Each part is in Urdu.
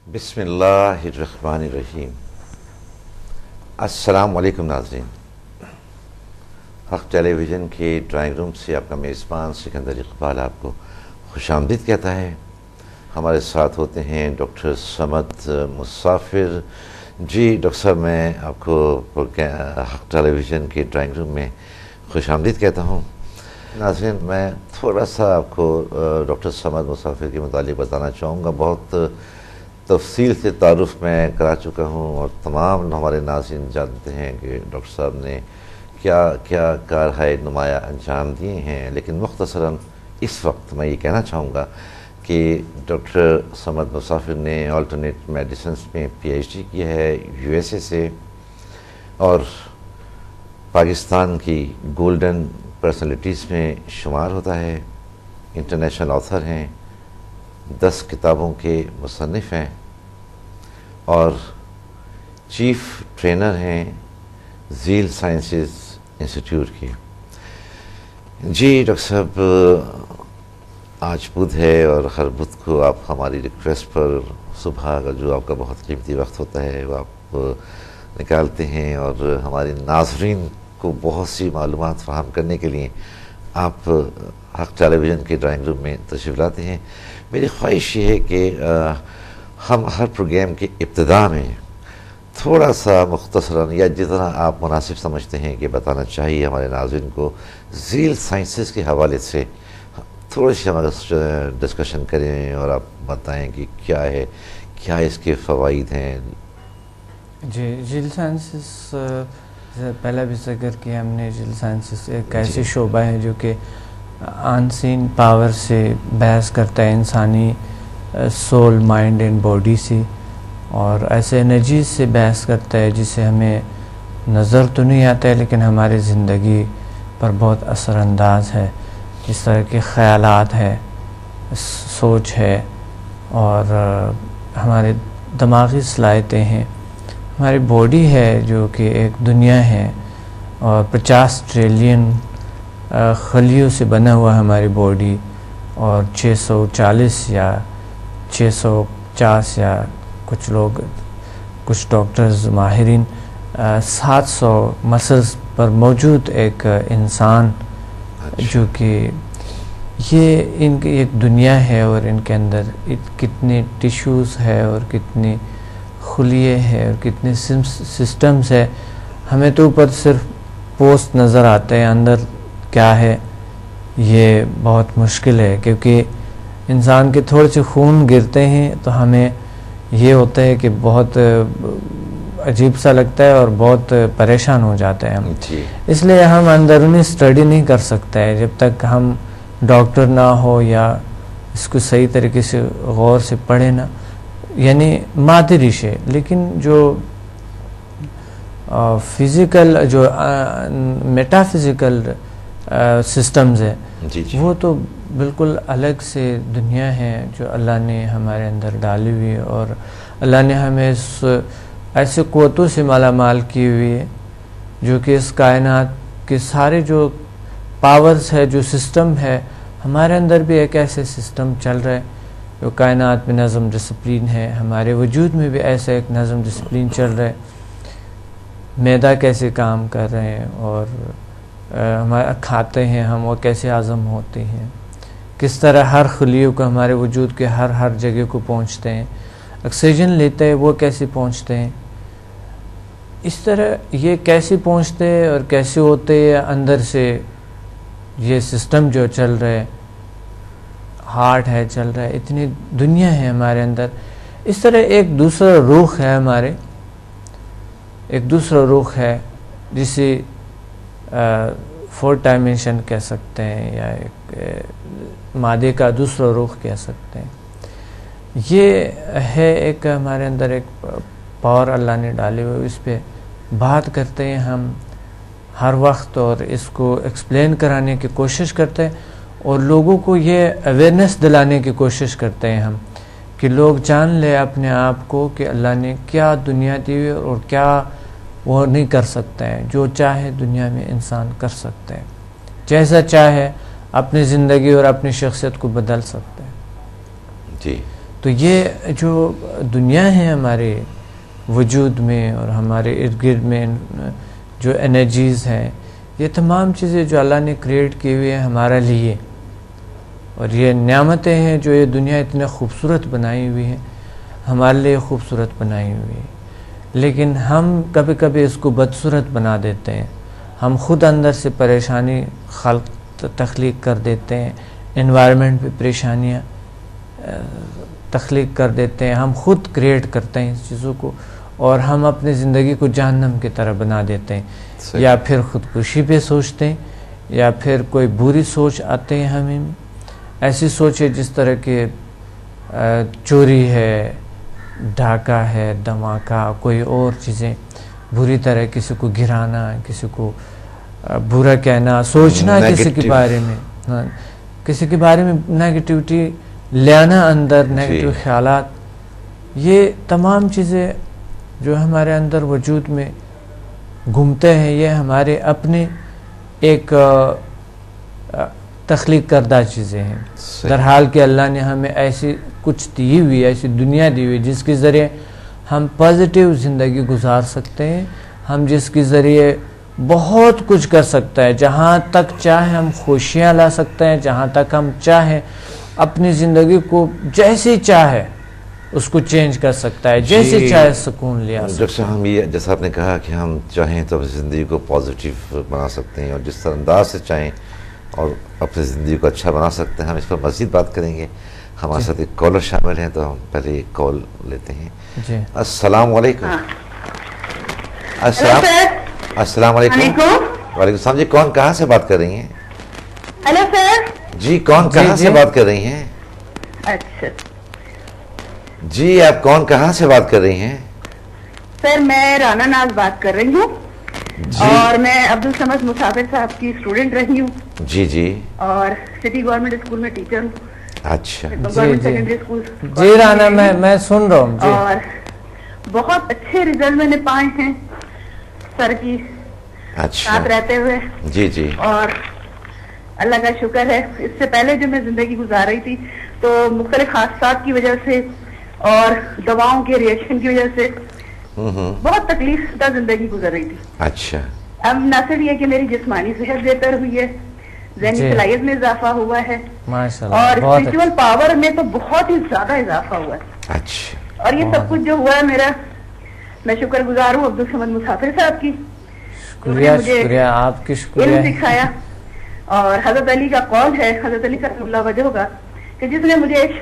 بسم اللہ الرحمن الرحیم۔ السلام علیکم ناظرین، حق ٹیلی ویژن کے ڈرائنگ روم سے آپ کا میزبان سکندر اقبال آپ کو خوش آمدید کہتا ہے۔ ہمارے ساتھ ہوتے ہیں ڈاکٹر صمد مسافر۔ جی ڈاکٹر صاحب، میں آپ کو حق ٹیلی ویژن کے ڈرائنگ روم میں خوش آمدید کہتا ہوں۔ ناظرین، میں تھوڑا سا آپ کو ڈاکٹر صمد مسافر کے متعلق بتانا چاہوں گا۔ بہت تفصیل سے تعارف میں کرا چکا ہوں اور تمام ہمارے ناظرین جانتے ہیں کہ ڈاکٹر صاحب نے کیا کیا کارہائے نمایاں انجام دیے ہیں، لیکن مختصراً اس وقت میں یہ کہنا چاہوں گا کہ ڈاکٹر صمد مسافر نے آلٹرنیٹ میڈیسنس میں پی ایچ ڈی کی ہے USA سے، اور پاکستان کی گولڈن پرسنالٹیز میں شمار ہوتا ہے۔ انٹرنیشنل آتھر ہیں، 10 کتابوں کے مصنف ہیں اور چیف ٹرینر ہیں زیل سائنسز انسٹیٹیوٹ کی۔ جی ڈاکٹر صاحب، آج بدھ ہے اور ہر بدھ کو آپ ہماری ریکویسٹ پر صبح کا جو آپ کا بہت قیمتی وقت ہوتا ہے وہ آپ نکالتے ہیں اور ہمارے ناظرین کو بہت سی معلومات فراہم کرنے کے لیے آپ حق ٹیلی ویژن کے ڈرائنگ روم میں تشریف لاتے ہیں۔ میری خواہش یہ ہے کہ ہم ہر پروگرام کے ابتدا میں تھوڑا سا مختصراً یا جتنا آپ مناسب سمجھتے ہیں کہ بتانا چاہیے ہمارے ناظرین کو، زیل سائنسز کے حوالے سے تھوڑی سی ہمارا ڈسکشن کریں اور آپ بتائیں کہ کیا ہے، کیا اس کے فوائد ہیں۔ جی، زیل سائنسز پہلا بھی ذکر کیا ہم نے۔ زیل سائنسز ایک ایسی شعبہ ہے جو کہ آن سین پاور سے بحث کرتا ہے، انسانی سول، مائنڈ اینڈ باڈی سے، اور ایسے انرجیز سے بحث کرتا ہے جسے ہمیں نظر تو نہیں آتا ہے لیکن ہماری زندگی پر بہت اثر انداز ہے، جس طرح کے خیالات ہے، سوچ ہے، اور ہمارے دماغی صلاحیتیں ہیں۔ ہماری باڈی ہے جو کہ ایک دنیا ہے اور 50 ٹریلین خلیوں سے بنا ہوا ہماری باڈی، اور 640 یا 650 یا کچھ لوگ، کچھ ڈاکٹرز ماہرین 700 مسلز پر موجود ایک انسان، جو کہ یہ ان کی ایک دنیا ہے اور ان کے اندر کتنے ٹیشوز ہے اور کتنی خلیے ہے اور کتنے سسٹمز ہے۔ ہمیں تو اوپر صرف پوسٹ نظر آتے ہیں، اندر کیا ہے یہ بہت مشکل ہے، کیونکہ انسان کے تھوڑے سے خون گرتے ہیں تو ہمیں یہ ہوتا ہے کہ بہت عجیب سا لگتا ہے اور بہت پریشان ہو جاتے ہیں ہم۔ اس لیے ہم اندرونی اسٹڈی نہیں کر سکتے ہیں جب تک ہم ڈاکٹر نہ ہو یا اس کو صحیح طریقے سے غور سے پڑھے نہ، یعنی مادی ریشے۔ لیکن جو فزیکل، جو میٹا فزیکل سسٹمز ہے، وہ تو بالکل الگ سے دنیا ہے جو اللہ نے ہمارے اندر ڈالی ہوئی ہے، اور اللہ نے ہمیں ایسے قوتوں سے مالا مال کی ہوئی ہے جو کہ اس کائنات کے سارے جو پاورز ہے، جو سسٹم ہے، ہمارے اندر بھی ایک ایسے سسٹم چل رہا ہے جو کائنات میں نظم ڈسپلین ہے، ہمارے وجود میں بھی ایسا ایک نظم ڈسپلین چل رہا ہے۔ معدہ کیسے کام کر رہے ہیں اور ہمارا کھاتے ہیں ہم، وہ کیسے ہضم ہوتے ہیں، کس طرح ہر خلیوں کو ہمارے وجود کے ہر جگہ کو پہنچتے ہیں، آکسیجن لیتے ہیں وہ کیسے پہنچتے ہیں، اس طرح یہ کیسے پہنچتے ہیں اور کیسے ہوتے ہیں اندر سے یہ سسٹم جو چل رہا ہے، ہارٹ ہے چل رہا ہے، اتنی دنیا ہے ہمارے اندر۔ اس طرح ایک دوسرا روح ہے ہمارے، ایک دوسرا روح ہے جسے 4 ڈائمینشن کہہ سکتے ہیں یا ایک مادے کا دوسرا روح کہہ سکتے ہیں۔ یہ ہے ایک ہمارے اندر ایک پاور اللہ نے ڈالے ہوئے، اس پہ بات کرتے ہیں ہم ہر وقت اور اس کو ایکسپلین کرانے کی کوشش کرتے ہیں اور لوگوں کو یہ اویئرنیس دلانے کی کوشش کرتے ہیں ہم، کہ لوگ جان لے اپنے آپ کو کہ اللہ نے کیا دنیا دی ہوئی اور کیا وہ نہیں کر سکتا ہے۔ جو چاہے دنیا میں انسان کر سکتا ہے، جیسا چاہے اپنی زندگی اور اپنی شخصیت کو بدل سکتا ہے۔ جی تو یہ جو دنیا ہے ہمارے وجود میں اور ہمارے ارد گرد میں جو انرجیز ہیں، یہ تمام چیزیں جو اللہ نے کریٹ کی ہوئی ہیں ہمارے لیے، اور یہ نعمتیں ہیں جو یہ دنیا اتنے خوبصورت بنائی ہوئی ہے، ہمارے لیے خوبصورت بنائی ہوئی ہے، لیکن ہم کبھی کبھی اس کو بدصورت بنا دیتے ہیں. ہم خود اندر سے پریشانی تخلیق کر دیتے ہیں، انوائرمنٹ پہ پریشانیاں تخلیق کر دیتے ہیں، ہم خود کریٹ کرتے ہیں اس چیزوں کو، اور ہم اپنی زندگی کو جہنم کی طرح بنا دیتے ہیں. یا پھر خودکشی پہ سوچتے ہیں، یا پھر کوئی بری سوچ آتے ہیں ہمیں، ایسی سوچ ہے جس طرح کہ چوری ہے، ڈھاکہ ہے، دھماکہ، کوئی اور چیزیں بری طرح، کسی کو گرانا، کسی کو برا کہنا، سوچنا کسی کے بارے میں، کسی کے بارے میں نیگیٹیوٹی لانا اندر، نیگیٹیو خیالات، یہ تمام چیزیں جو ہمارے اندر وجود میں گھومتے ہیں، یہ ہمارے اپنے ایک تخلیق کردہ چیزیں ہیں. در حال کہ اللہ نے ہمیں ایسی کچھ دی ہوئی، ایسی دنیا دی ہوئی جس کے ذریعے ہم پازیٹیو زندگی گزار سکتے ہیں، ہم جس کے ذریعے بہت کچھ کر سکتے ہیں، جہاں تک چاہے ہم خوشیاں لا سکتے ہیں، جہاں تک ہم چاہیں اپنی زندگی کو جیسی چاہے اس کو چینج کر سکتا ہے، جیسے چاہے سکون لیا سکتا ہے. ڈاکٹر صاحب، ہم یہ جیسا آپ نے کہا کہ ہم چاہیں تو اپنی زندگی کو پازیٹیو بنا سکتے ہیں، اور جس طرح انداز سے چاہیں اور اپنی زندگی کو اچھا بنا سکتے ہیں. ہم اس پر مزید بات کریں گے. ہمارے ساتھ ایک کالر شامل ہیں، تو ہم پہلے ایک کال لیتے ہیں. جی، السلام علیکم. السلام علیکم. وعلیکم السلام. جی، کون کہاں سے بات کر رہی ہیں؟ Hello sir. جی، کون کہاں سے بات کر رہی ہیں؟ اچھا جی، آپ کون کہاں سے بات کر رہی ہیں؟ سر، میں رانا ناز بات کر رہی ہوں، اور میں عبدالصمد مسافر صاحب کی اسٹوڈنٹ رہی ہوں. جی جی. اور سٹی گورنمنٹ اسکول میں ٹیچر ہوں. اچھا گورنمنٹ سیکنڈری اسکول. جی رانا، میں سن رہا ہوں. اور بہت اچھے ریزلٹ میں نے پائے ہیں سر کی ساتھ رہتے ہوئے. جی جی. اور اللہ کا شکر ہے، اس سے پہلے جو میں زندگی گزار رہی تھی تو مختلف حادثات کی وجہ سے اور دواؤں کے ریئیکشن کی وجہ سے بہت تکلیف دہ زندگی گزر رہی تھی. اچھا. اب نہ صرف یہ کہ میری جسمانی صحت بہتر ہوئی ہے، ذہنی صلاحیت میں اضافہ ہوا ہے، اور اسپرچول پاور میں تو بہت ہی زیادہ اضافہ ہوا ہے. اچھا. اور یہ سب کچھ جو ہوا ہے میرا، میں شکر گزار ہوں عبدالصمد مسافر صاحب کی. شکریہ آپ کی. علم سکھایا، اور حضرت علی کا قول ہے، حضرت علی کرم اللہ وجہ ہوگا، کہ جس نے مجھے ایک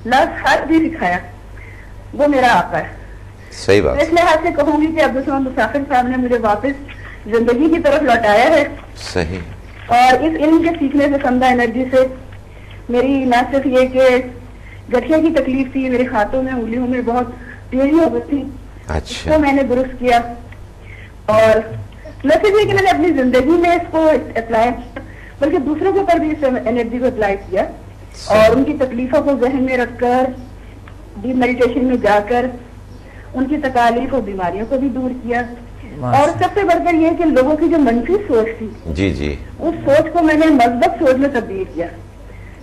لفظ حق بھی سکھایا وہ میرا آقا ہے. صحیح بات. اس لحاظ سے کہوں گی کہ عبدالصمد مسافر صاحب نے مجھے واپس زندگی کی طرف لوٹایا ہے. صحیح. اور اس علم کے سیکھنے سے سمدہ انرجی سے میری نہ صرف یہ کہ گٹھیا کی تکلیف تھی، میرے ہاتھوں میں انگلیوں میں بہت ٹیڑھی ہو گئی تھی، اس کو میں نے درست کیا. اور نہ صرف یہ کہ میں نے اپنی زندگی میں اس کو اپلائی، بلکہ دوسروں کے اوپر بھی اس انرجی کو اپلائی کیا، اور ان کی تکلیفوں کو ذہن میں رکھ کر ڈیپ میڈیٹیشن میں جا کر ان کی تکالیف اور بیماریوں کو بھی دور کیا. اور سب سے بڑھ کر یہ کہ لوگوں کی جو منفی سوچ تھی، جی جی، اس سوچ کو میں نے مثبت سوچ میں تبدیل کیا،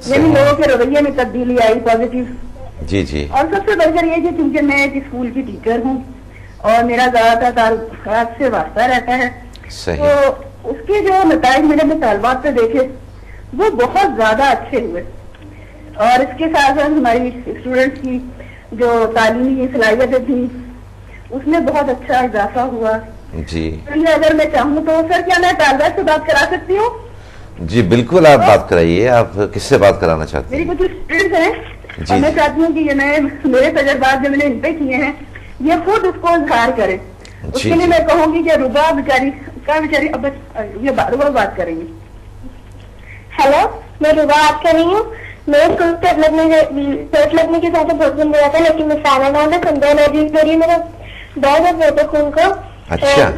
یعنی لوگوں کے رویے میں تبدیلی آئی، پازیٹیو. جی جی. اور سب سے بڑھ کر یہ کہ کیونکہ میں ایک اسکول کی ٹیچر ہوں اور میرا زیادہ تر تعلقات سے واسطہ رہتا ہے، تو اس کے جو نتائج میں نے اپنے طالبات پہ دیکھے وہ بہت زیادہ اچھے ہوئے. اور اس کے ساتھ ساتھ ہماری اسٹوڈنٹس کی جو تعلیمی صلاحیتیں تھیں اس میں بہت اچھا اضافہ ہوا. جی. اگر میں چاہوں تو سر، کیا میں طالبات سے بات کرا سکتی ہوں؟ جی بالکل، آپ بات کرائیے. آپ کس سے بات کرانا چاہتے ہیں؟ میری کچھ اسٹوڈنٹس ہیں، اور میں چاہتی ہوں کہ یہ میرے تجربات جو میں نے ان پہ کیے ہیں یہ خود اس کو اظہار کرے. اس کے لیے میں کہوں گی کہ ربا بیچاری اب یہ ربا بات کریں گی. ہیلو، میں ربا بات کر رہی ہوں. میں چوٹ لگنے کے ساتھ پروبلم ہوا تھا، لیکن میں سارا نام ہے سمجھا نوجی کری میرا بہت بہت خون کو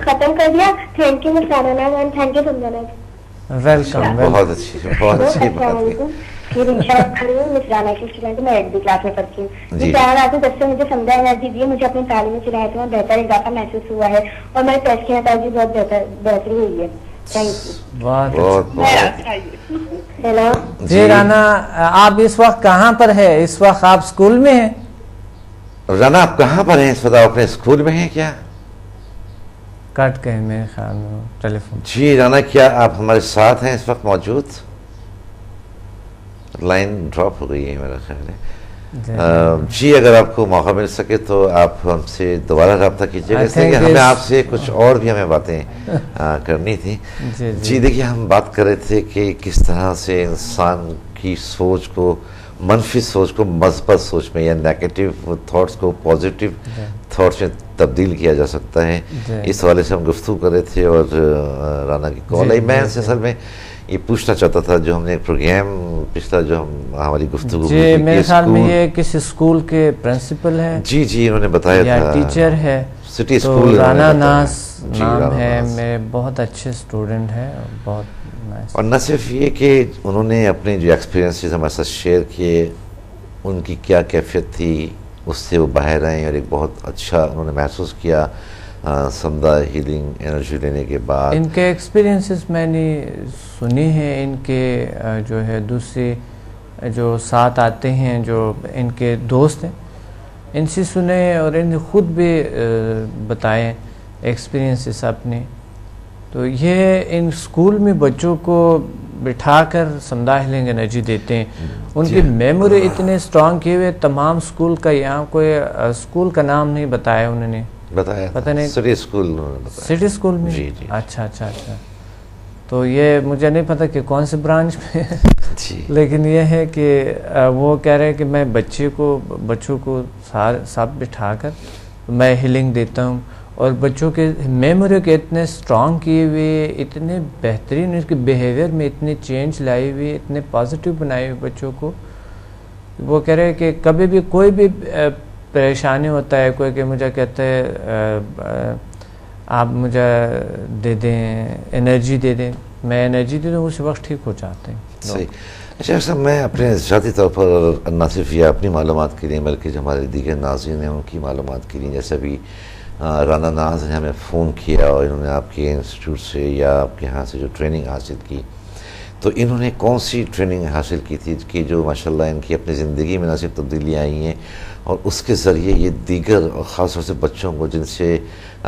ختم کر دیا. Thank you. میں سارا نام ہے. تھینک یو سمجھا نوجی. ویلکم. بہت اچھی بات ہے. پھر انشاءاللہ کھڑی ہوں. میں سرانا کی اسٹوڈنٹ، میں 8ویں کلاس میں پڑھتی ہوں. یہ چار راتوں جب سے مجھے سمجھا انرجی دی، مجھے اپنی تعلیمی صلاحیت میں بہتر اضافہ محسوس ہوا ہے، اور میرے ٹیسٹ کے نتائج بھی بہت بہتری ہوئی ہے. بہت بہت. ہیلو جی رانا آپ اس وقت کہاں پر ہے؟ اس وقت آپ اسکول میں ہیں؟ رانا آپ کہاں پر ہیں اس وقت؟ آپ اپنے اسکول میں ہیں کیا؟ کٹ گئے میرے خیال میں ٹیلی فون. جی رانا کیا آپ ہمارے ساتھ ہیں اس وقت موجود؟ لائن ڈراپ ہو گئی ہے میرا خیال ہے. جی اگر آپ کو موقع مل سکے تو آپ ہم سے دوبارہ رابطہ کیجیے گا، اس لیے کہ ہمیں آپ سے کچھ اور بھی ہمیں باتیں کرنی تھی. جی دیکھیے ہم بات کر رہے تھے کہ کس طرح سے انسان کی سوچ کو، منفی سوچ کو مثبت سوچ میں یا نیگیٹو تھاٹس کو پازیٹیو تھاٹس میں تبدیل کیا جا سکتا ہے. اس حوالے سے ہم گفتگو کر رہے تھے اور رانا کی کال آئی. میں اصل میں یہ پوچھنا چاہتا تھا، جو ہم نے پروگرام پچھلا جو ہماری گفتگو جی میرے خیال میں یہ کسی اسکول کے پرنسپل ہیں. جی جی انہوں نے بتایا تھا، یا ٹیچر ہے سٹی اسکول رانا ناز نام ہے. میرے بہت اچھے اسٹوڈنٹ ہیں، بہت نائس. اور نہ صرف یہ کہ انہوں نے اپنے جو ایکسپیرینسز ہمارے ساتھ شیئر کیے، ان کی کیا کیفیت تھی، اس سے وہ باہر آئیں اور ایک بہت اچھا انہوں نے محسوس کیا سمدہ ہیلنگ انرجی لینے کے بعد. ان کے ایکسپیرینسز میں نے سنی ہیں، ان کے جو ہے دوسرے جو ساتھ آتے ہیں جو ان کے دوست ہیں ان سے سنے، اور ان خود بھی بتائیں ایکسپیرینسز اپنے. تو یہ ان اسکول میں بچوں کو بٹھا کر سمدہ ہیلنگ انرجی دیتے ہیں. ان کی میموری اتنے اسٹرانگ کیے ہوئے. تمام اسکول کا یہاں کوئی اسکول کا نام نہیں بتایا انہوں نے، بتایا پتہ نہیں سٹی اسکول. سٹی اسکول میں؟ جی جی. اچھا اچھا اچھا. تو یہ مجھے نہیں پتہ کہ کون سے برانچ میں جی. لیکن یہ ہے کہ وہ کہہ رہے ہیں کہ میں بچوں کو ساتھ بٹھا کر میں ہیلنگ دیتا ہوں، اور بچوں کے میموری کے اتنے اسٹرانگ کیے ہوئے، اتنے بہترین اس کے بیہیویئر میں اتنے چینج لائے ہوئے، اتنے پازیٹیو بنائے ہوئے بچوں کو. وہ کہہ رہے ہیں کہ کبھی بھی کوئی بھی پریشانی ہوتا ہے، کوئی کہ مجھے کہتا ہے آپ مجھے دے دیں انرجی دے دیں، میں انرجی دے دوں، اسی وقت ٹھیک ہو جاتے ہیں. صحیح. اچھا صاحب میں اپنے ذاتی طور پر نہ صرف یہ اپنی معلومات کے لیے بلکہ جو ہمارے دیگر ناظرین ہیں ان کی معلومات کے لیے، جیسے ابھی رانا ناز نے ہمیں فون کیا اور انہوں نے آپ کے انسٹیٹیوٹ سے یا آپ کے یہاں سے جو ٹریننگ حاصل کی، تو انہوں نے کون سی ٹریننگ حاصل کی تھی کہ جو ماشاءاللہ ان کی اپنی زندگی میں نہ صرف تبدیلیاں آئی ہیں اور اس کے ذریعے یہ دیگر اور خاص طور سے بچوں کو جن سے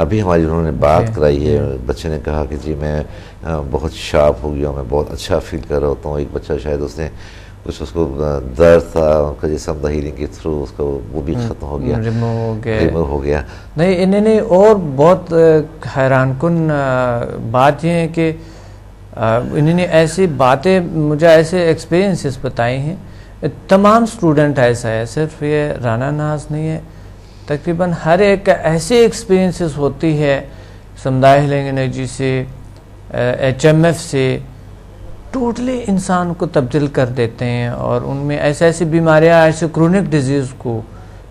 ابھی ہماری انہوں نے بات کرائی ہے، بچے نے کہا کہ جی میں بہت شارپ ہو گیا ہوں، میں بہت اچھا فیل کر رہا ہوتا ہوں. ایک بچہ شاید اس نے کچھ اس کو درد تھا ان کا جیسے سمدہ ہیلنگ کے تھرو اس کو وہ بھی ختم ہو گیا، ریموو ہو گیا. نہیں انہوں نے اور بہت حیران کن بات یہ ہے کہ انہوں نے ایسی باتیں مجھے ایسے ایکسپیرینسز بتائے ہیں. تمام اسٹوڈنٹ ایسا ہے، صرف یہ رانا ناز نہیں ہے، تقریباً ہر ایک ایسے ایکسپیرینسز ہوتی ہے سمدہ ہیلنگ انرجی سے، ایچ ایم ایف سے، ٹوٹلی انسان کو تبدیل کر دیتے ہیں. اور ان میں ایسی بیماریاں، ایسے کرونک ڈیزیز کو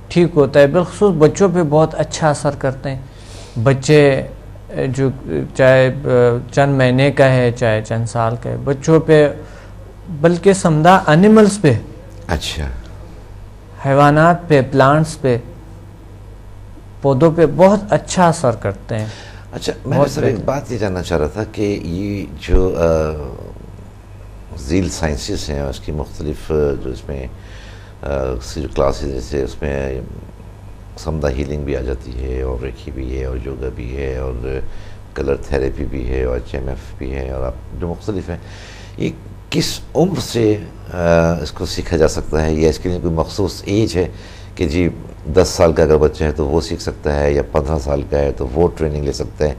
ٹھیک ہوتا ہے. بالخصوص بچوں پہ بہت اچھا اثر کرتے ہیں. بچے جو چاہے چند مہینے کا ہے چاہے چند سال کا ہے، بچوں پہ بلکہ سمدہ اینیملز پہ، اچھا حیوانات پہ، پلانٹس پہ، پودوں پہ بہت اچھا اثر کرتے ہیں. اچھا میں سر ایک بات یہ جاننا چاہ رہا تھا کہ یہ جو ذیل سائنسز ہیں اس کی مختلف جو اس میں جو کلاسز جیسے اس میں سمدہ ہیلنگ بھی آ جاتی ہے اور ریکی بھی ہے اور یوگا بھی ہے اور کلر تھیراپی بھی ہے اور ایچ ایم ایف بھی ہے اور آپ جو مختلف ہیں، یہ کس عمر سے اس کو سیکھا جا سکتا ہے یا اس کے لیے کوئی مخصوص ایج ہے کہ جی 10 سال کا اگر بچہ ہے تو وہ سیکھ سکتا ہے یا 15 سال کا ہے تو وہ ٹریننگ لے سکتا ہے؟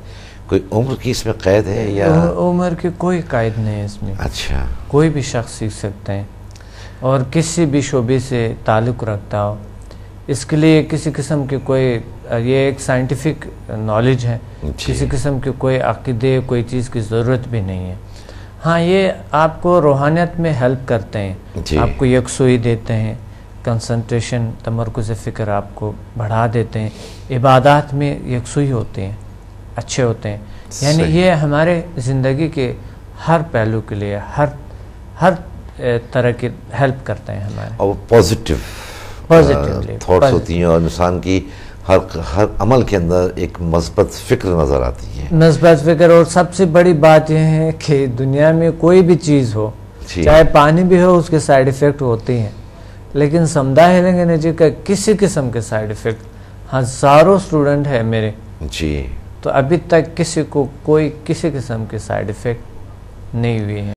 کوئی عمر کی اس میں قید ہے یا عمر کی کوئی قید نہیں ہے اس میں؟ اچھا کوئی بھی شخص سیکھ سکتے ہیں اور کسی بھی شعبے سے تعلق رکھتا ہو. اس کے لیے کسی قسم کی کوئی یہ ایک سائنٹیفک نالج ہے، کسی قسم کی کوئی عقیدے کوئی چیز کی ضرورت بھی نہیں ہے. ہاں یہ آپ کو روحانیت میں ہیلپ کرتے ہیں، آپ کو یکسوئی دیتے ہیں، کنسنٹریشن تمرکز فکر آپ کو بڑھا دیتے ہیں، عبادات میں یکسوئی ہوتے ہیں، اچھے ہوتے ہیں. یعنی یہ ہمارے زندگی کے ہر پہلو کے لیے ہر طرح کی ہیلپ کرتے ہیں ہمارے. اور پازیٹیو تھاٹس ہوتی ہیں اور انسان کی ہر عمل کے اندر ایک مثبت فکر نظر آتی ہے. مثبت فکر. اور سب سے بڑی بات یہ ہے کہ دنیا میں کوئی بھی چیز ہو, چاہے پانی بھی ہو, اس کے سائیڈ ایفیکٹ ہوتے ہیں, لیکن سمدھا ہیلنگ انرجی کا کسی قسم کے سائیڈ ایفیکٹ, ہزاروں اسٹوڈنٹ ہے میرے جی, تو ابھی تک کسی کو کوئی کسی قسم کے سائیڈ ایفیکٹ نہیں ہوئے ہیں.